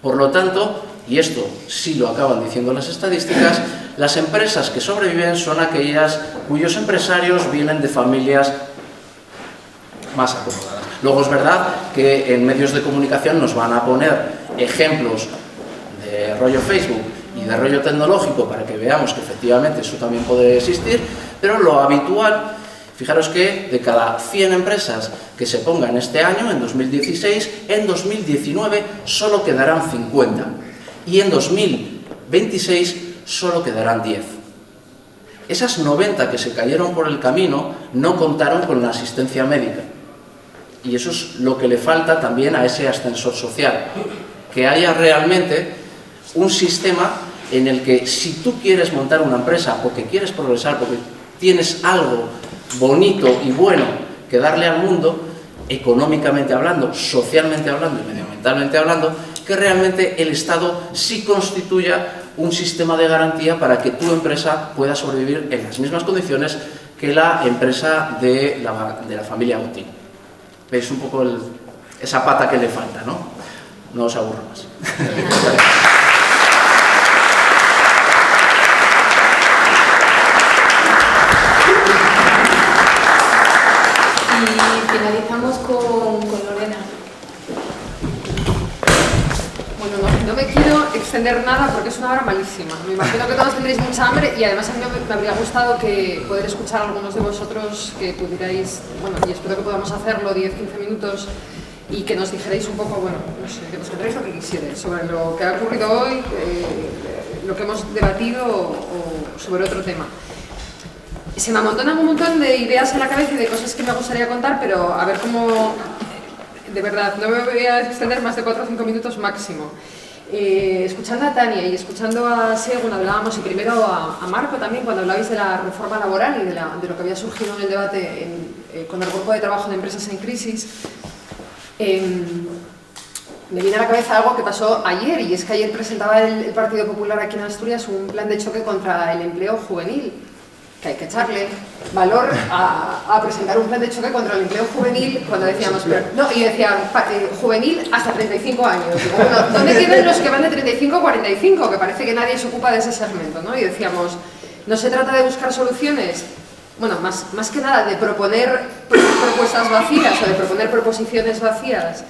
Por lo tanto, y esto sí lo acaban diciendo las estadísticas, las empresas que sobreviven son aquellas cuyos empresarios vienen de familias más acomodadas. Luego es verdad que en medios de comunicación nos van a poner ejemplos de rollo Facebook y de rollo tecnológico para que veamos que efectivamente eso también puede existir, pero lo habitual, fijaros que de cada 100 empresas que se pongan este año, en 2016, en 2019 solo quedarán 50 y en 2026 solo quedarán 10. Esas 90 que se cayeron por el camino no contaron con la asistencia médica. Y eso es lo que le falta también a ese ascensor social. Que haya realmente un sistema en el que si tú quieres montar una empresa porque quieres progresar, porque tienes algo bonito y bueno que darle al mundo, económicamente hablando, socialmente hablando y medioambientalmente hablando, que realmente el Estado sí constituya un sistema de garantía para que tu empresa pueda sobrevivir en las mismas condiciones que la empresa de la familia Botín. ¿Veis un poco esa pata que le falta, no? No os aburro más. Y finalizamos con Lorena. Bueno, no me quiero extender nada porque es una hora malísima. Me imagino que todos tendréis mucha hambre y además a mí me habría gustado poder escuchar a algunos de vosotros que pudierais, bueno, y espero que podamos hacerlo 10-15 minutos y que nos dijerais un poco, bueno, no sé, que nos contarais lo que quisierais sobre lo que ha ocurrido hoy, lo que hemos debatido o sobre otro tema. Se me amontonan un montón de ideas en la cabeza y de cosas que me gustaría contar, pero a ver cómo... De verdad, no me voy a extender más de 4 o 5 minutos máximo. Escuchando a Tania y escuchando a Segun hablábamos, y primero a Marco también, cuando hablabais de la reforma laboral y de lo que había surgido en el debate con el grupo de trabajo de empresas en crisis, me viene a la cabeza algo que pasó ayer, y es que ayer presentaba el Partido Popular aquí en Asturias un plan de choque contra el empleo juvenil, que hay que echarle valor a presentar un plan de choque contra el empleo juvenil cuando decíamos, no, y decían juvenil hasta 35 años. Digo, bueno, ¿dónde quedan los que van de 35 a 45? Que parece que nadie se ocupa de ese segmento, ¿no? Y decíamos, no se trata de buscar soluciones, bueno, más que nada de proponer propuestas vacías o de proponer proposiciones vacías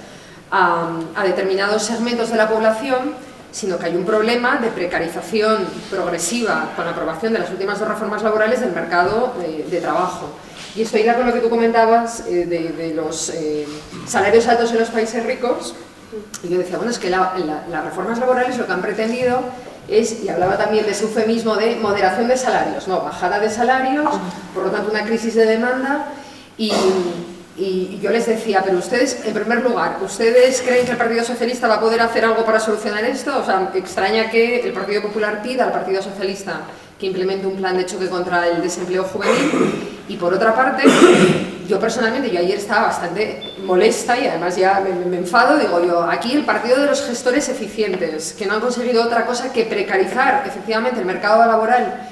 a determinados segmentos de la población, sino que hay un problema de precarización progresiva con la aprobación de las últimas 2 reformas laborales del mercado de trabajo. Y esto hila con lo que tú comentabas de los salarios altos en los países ricos. Y yo decía, bueno, es que las reformas laborales lo que han pretendido es, y hablaba también de ese eufemismo de moderación de salarios, no, bajada de salarios, por lo tanto una crisis de demanda, y yo les decía, pero ustedes, en primer lugar, ¿ustedes creen que el Partido Socialista va a poder hacer algo para solucionar esto? O sea, extraña que el Partido Popular pida al Partido Socialista que implemente un plan de choque contra el desempleo juvenil, y por otra parte, yo personalmente, yo ayer estaba bastante molesta y además ya me enfado, digo yo, aquí el partido de los gestores eficientes, que no han conseguido otra cosa que precarizar efectivamente el mercado laboral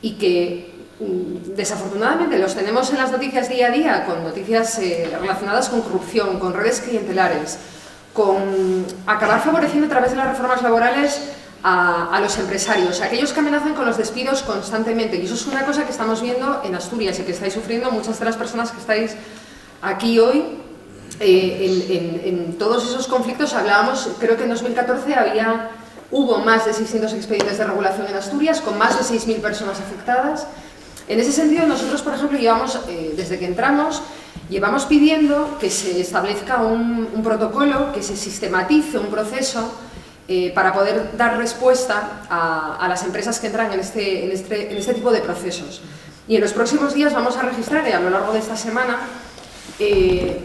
y que desafortunadamente los tenemos en las noticias día a día, con noticias relacionadas con corrupción, con redes clientelares, con acabar favoreciendo a través de las reformas laborales a los empresarios, aquellos que amenazan con los despidos constantemente. Y eso es una cosa que estamos viendo en Asturias y que estáis sufriendo muchas de las personas que estáis aquí hoy. En todos esos conflictos hablábamos, creo que en 2014 hubo más de 600 expedientes de regulación en Asturias, con más de 6.000 personas afectadas. En ese sentido, nosotros, por ejemplo, desde que entramos, llevamos pidiendo que se establezca un protocolo, que se sistematice un proceso para poder dar respuesta a las empresas que entran en este tipo de procesos. Y en los próximos días vamos a registrar, a lo largo de esta semana,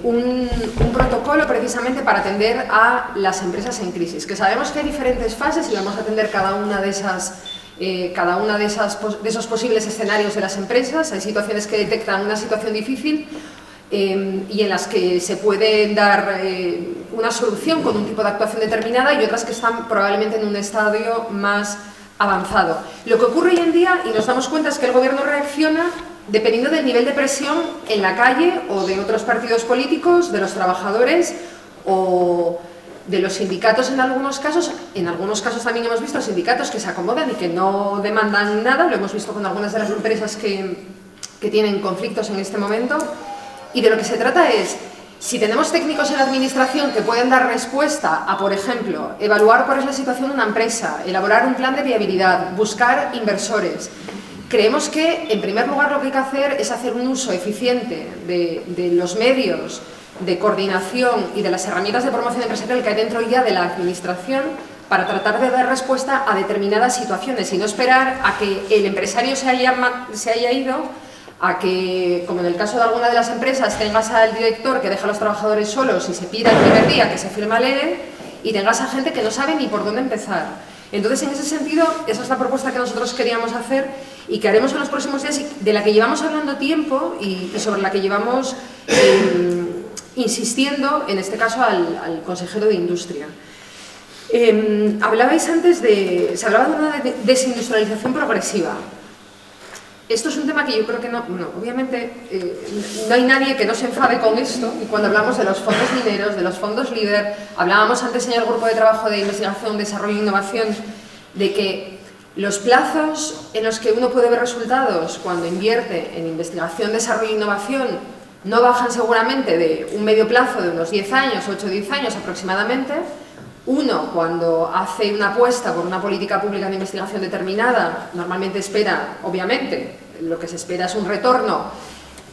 un protocolo precisamente para atender a las empresas en crisis, que sabemos que hay diferentes fases y vamos a atender cada una de esos posibles escenarios de las empresas. Hay situaciones que detectan una situación difícil y en las que se puede dar una solución con un tipo de actuación determinada, y otras que están probablemente en un estadio más avanzado. Lo que ocurre hoy en día, y nos damos cuenta, es que el gobierno reacciona dependiendo del nivel de presión en la calle o de otros partidos políticos, de los trabajadores o de los sindicatos en algunos casos. En algunos casos también hemos visto sindicatos que se acomodan y que no demandan nada, lo hemos visto con algunas de las empresas que tienen conflictos en este momento. Y de lo que se trata es, si tenemos técnicos en la administración que pueden dar respuesta a, por ejemplo, evaluar cuál es la situación de una empresa, elaborar un plan de viabilidad, buscar inversores, creemos que, en primer lugar, lo que hay que hacer es hacer un uso eficiente de los medios de coordinación y de las herramientas de promoción empresarial que hay dentro ya de la administración para tratar de dar respuesta a determinadas situaciones y no esperar a que el empresario se haya ido, a que, como en el caso de alguna de las empresas, tengas al director que deja a los trabajadores solos y se pida el primer día que se firma el ERE, y tengas a gente que no sabe ni por dónde empezar. Entonces, en ese sentido, esa es la propuesta que nosotros queríamos hacer y que haremos en los próximos días, y de la que llevamos hablando tiempo y sobre la que llevamos insistiendo, en este caso, al consejero de Industria. Hablabais antes se hablaba de una desindustrialización progresiva. Esto es un tema que yo creo que obviamente no hay nadie que no se enfade con esto, y cuando hablamos de los fondos mineros, de los fondos LEADER, hablábamos antes en el grupo de trabajo de investigación, desarrollo e innovación, de que los plazos en los que uno puede ver resultados cuando invierte en investigación, desarrollo e innovación no bajan seguramente de un medio plazo de unos 10 años, 8 o 10 años aproximadamente. Uno, cuando hace una apuesta por una política pública de investigación determinada, normalmente espera, obviamente, lo que se espera es un retorno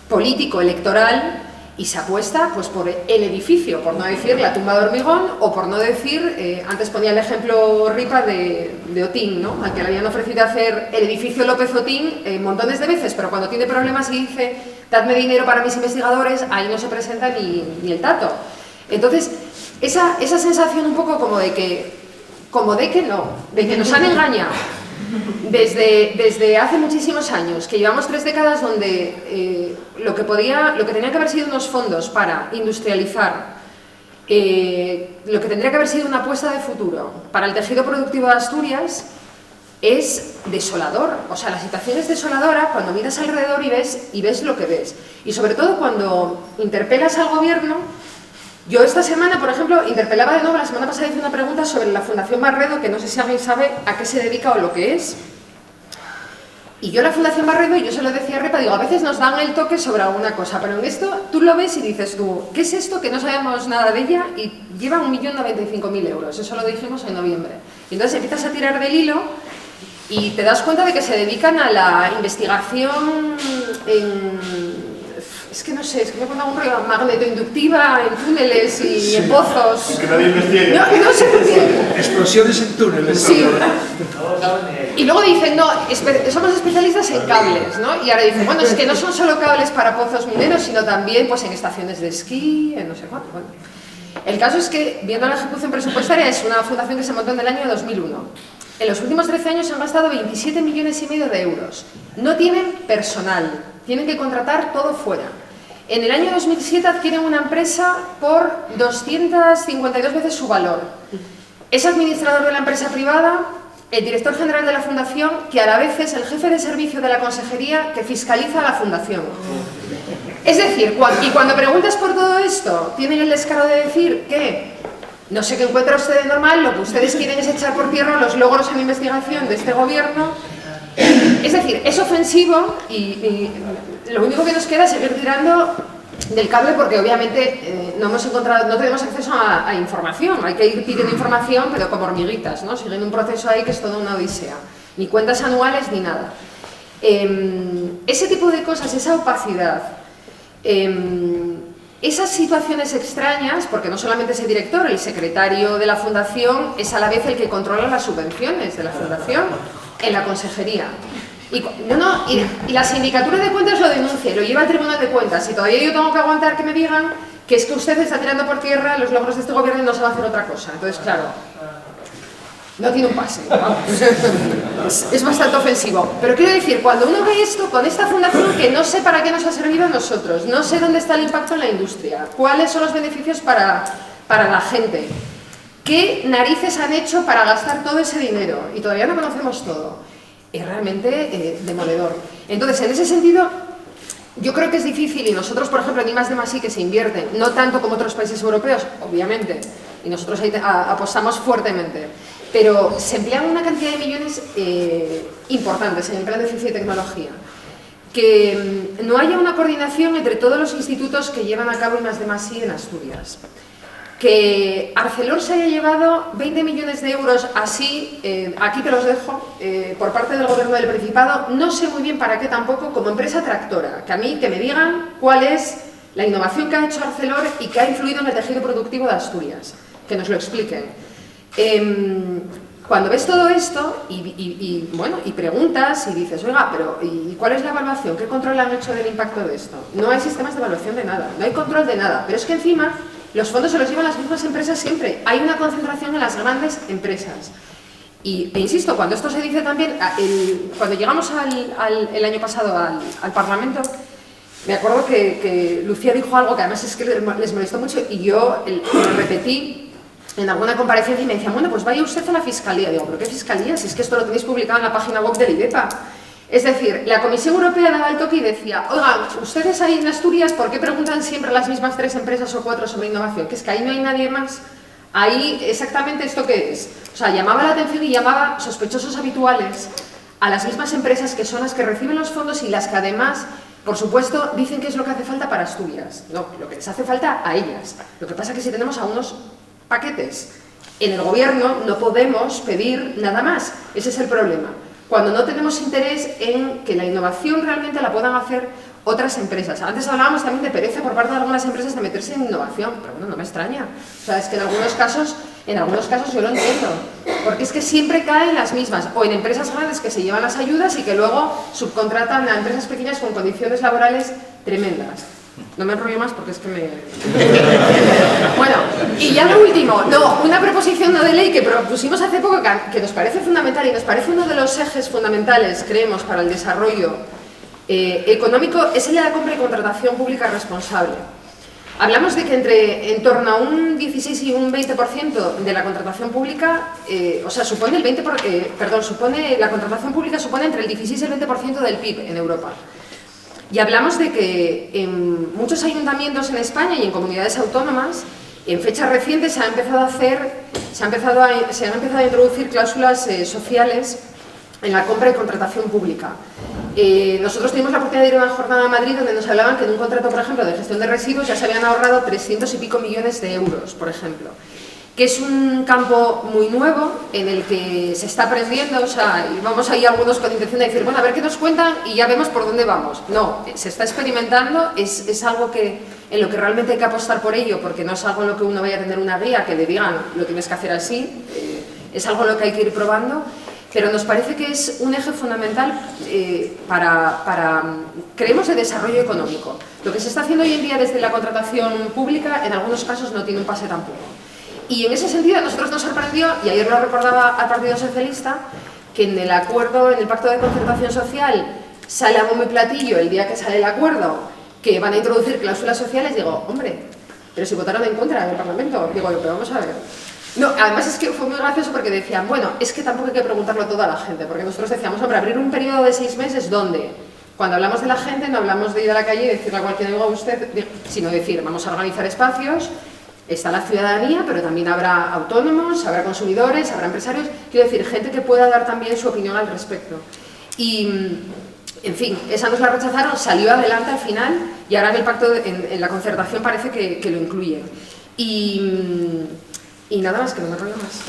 político, electoral, y se apuesta pues por el edificio, por no decir la tumba de hormigón, o por no decir, antes ponía el ejemplo Ripa de Otín, ¿no?, al que le habían ofrecido hacer el edificio López Otín montones de veces, pero cuando tiene problemas y dice, dadme dinero para mis investigadores, ahí no se presenta ni el tato. Entonces, esa sensación un poco como de que nos han engañado desde hace muchísimos años, que llevamos 3 décadas donde lo que tenía que haber sido unos fondos para industrializar, lo que tendría que haber sido una apuesta de futuro para el tejido productivo de Asturias, es desolador. O sea, la situación es desoladora cuando miras alrededor y ves lo que ves. Y sobre todo cuando interpelas al gobierno. Yo esta semana, por ejemplo, interpelaba de nuevo, la semana pasada hice una pregunta sobre la Fundación Barredo, que no sé si alguien sabe a qué se dedica o lo que es. Y yo la Fundación Barredo, y yo se lo decía a Repa, digo, a veces nos dan el toque sobre alguna cosa, pero en esto tú lo ves y dices tú, ¿qué es esto que no sabemos nada de ella? Y lleva 1.095.000 euros, eso lo dijimos en noviembre. Y entonces empiezas a tirar del hilo y te das cuenta de que se dedican a la investigación es que no sé, es que me pongo un rollo magnetoinductiva en túneles y en pozos. Que nadie investigue. No sé por qué. Conexiones en túneles. Sí. Y luego dicen, no, somos especialistas en cables, ¿no? Y ahora dicen, bueno, es que no son solo cables para pozos mineros, sino también pues en estaciones de esquí, en no sé cuánto. Bueno. El caso es que, viendo la ejecución presupuestaria, es una fundación que se montó en el año 2001. En los últimos 13 años han gastado 27,5 millones de euros. No tienen personal, tienen que contratar todo fuera. En el año 2007 adquieren una empresa por 252 veces su valor. Es administrador de la empresa privada, el director general de la fundación, que a la vez es el jefe de servicio de la consejería que fiscaliza a la fundación. Es decir, y cuando preguntas por todo esto, tienen el descaro de decir que no sé qué encuentra usted de normal, lo que ustedes quieren es echar por tierra los logros en investigación de este gobierno. Es decir, es ofensivo y lo único que nos queda es seguir tirando del cable porque obviamente no tenemos acceso a información. Hay que ir pidiendo información, pero como hormiguitas, ¿no? Siguen un proceso ahí que es toda una odisea. Ni cuentas anuales ni nada. Ese tipo de cosas, esa opacidad, esas situaciones extrañas, porque no solamente es el director, el secretario de la fundación es a la vez el que controla las subvenciones de la fundación en la consejería. Y la sindicatura de cuentas lo denuncia y lo lleva al Tribunal de Cuentas y todavía yo tengo que aguantar que me digan que es que usted está tirando por tierra los logros de este gobierno y no se va a hacer otra cosa. Entonces, claro, no tiene un pase, vamos. Es bastante ofensivo. Pero quiero decir, cuando uno ve esto con esta fundación que no sé para qué nos ha servido a nosotros, no sé dónde está el impacto en la industria, cuáles son los beneficios para la gente, qué narices han hecho para gastar todo ese dinero, y todavía no conocemos todo, es realmente demoledor. Entonces, en ese sentido, yo creo que es difícil, y nosotros, por ejemplo, en I+D+I que se invierten, no tanto como otros países europeos, obviamente, y nosotros ahí apostamos fuertemente, pero se emplean una cantidad de millones importantes en el plan de ciencia y tecnología. Que no haya una coordinación entre todos los institutos que llevan a cabo I+D+I en Asturias. Que Arcelor se haya llevado 20 millones de euros así, aquí te los dejo, por parte del gobierno del Principado, no sé muy bien para qué tampoco, como empresa tractora, que a mí que me digan cuál es la innovación que ha hecho Arcelor y que ha influido en el tejido productivo de Asturias, que nos lo expliquen. Cuando ves todo esto y preguntas y dices, oiga, pero ¿y cuál es la evaluación? ¿Qué control han hecho del impacto de esto? No hay sistemas de evaluación de nada, no hay control de nada, pero es que encima los fondos se los llevan las mismas empresas siempre. Hay una concentración en las grandes empresas. E insisto, cuando esto se dice también, cuando llegamos el año pasado al Parlamento, me acuerdo que Lucía dijo algo que además es que les molestó mucho y yo lo repetí en alguna comparecencia y me decían, bueno, pues vaya usted a la Fiscalía. Digo, ¿pero qué Fiscalía? Si es que esto lo tenéis publicado en la página web del IDEPA. Es decir, la Comisión Europea daba el toque y decía, oigan, ustedes ahí en Asturias, ¿por qué preguntan siempre las mismas 3 empresas o 4 sobre innovación? Que es que ahí no hay nadie más. Ahí, exactamente esto que es. O sea, llamaba la atención y llamaba sospechosos habituales a las mismas empresas que son las que reciben los fondos y las que además, por supuesto, dicen que es lo que hace falta para Asturias. No, lo que les hace falta a ellas. Lo que pasa es que si tenemos a unos paquetes en el gobierno no podemos pedir nada más. Ese es el problema. Cuando no tenemos interés en que la innovación realmente la puedan hacer otras empresas. Antes hablábamos también de pereza por parte de algunas empresas de meterse en innovación, pero bueno, no me extraña. O sea, es que en algunos casos yo lo entiendo, porque es que siempre caen las mismas, o en empresas grandes que se llevan las ayudas y que luego subcontratan a empresas pequeñas con condiciones laborales tremendas. No me enrollo más porque es que me... Bueno, y ya lo último, una proposición no de ley que propusimos hace poco que nos parece fundamental y nos parece uno de los ejes fundamentales, creemos, para el desarrollo económico, es el de la compra y contratación pública responsable. Hablamos de que en torno a un 16 y un 20% de la contratación pública, o sea, la contratación pública supone entre el 16 y el 20% del PIB en Europa. Y hablamos de que en muchos ayuntamientos en España y en comunidades autónomas, en fechas recientes se han empezado a introducir cláusulas sociales en la compra y contratación pública. Nosotros tuvimos la oportunidad de ir a una jornada a Madrid donde nos hablaban que en un contrato, por ejemplo, de gestión de residuos ya se habían ahorrado 300 y pico millones de euros, por ejemplo. Que es un campo muy nuevo en el que se está aprendiendo, o sea, y vamos ahí algunos con intención de decir, bueno, a ver qué nos cuentan y ya vemos por dónde vamos. No, se está experimentando, es algo en lo que realmente hay que apostar por ello, porque no es algo en lo que uno vaya a tener una guía que le digan, lo tienes que hacer así. es algo en lo que hay que ir probando, pero nos parece que es un eje fundamental creemos, de desarrollo económico. Lo que se está haciendo hoy en día desde la contratación pública, en algunos casos no tiene un pase tampoco. Y en ese sentido a nosotros nos sorprendió, y ayer lo recordaba al Partido Socialista, que en el acuerdo, en el pacto de concertación social, sale a bombo y platillo el día que sale el acuerdo, que van a introducir cláusulas sociales. Digo, hombre, pero si votaron en contra en el Parlamento. Digo, pero vamos a ver. No, además es que fue muy gracioso porque decían, bueno, es que tampoco hay que preguntarlo a toda la gente, porque nosotros decíamos, hombre, abrir un periodo de 6 meses, ¿dónde? Cuando hablamos de la gente no hablamos de ir a la calle y decirle a cualquiera, digo a usted, sino decir, vamos a organizar espacios, está la ciudadanía, pero también habrá autónomos, habrá consumidores, habrá empresarios, quiero decir, gente que pueda dar también su opinión al respecto. Y, en fin, esa nos la rechazaron, salió adelante al final y ahora en el pacto, en la concertación parece que lo incluyen. Y nada más, que no me rollo más.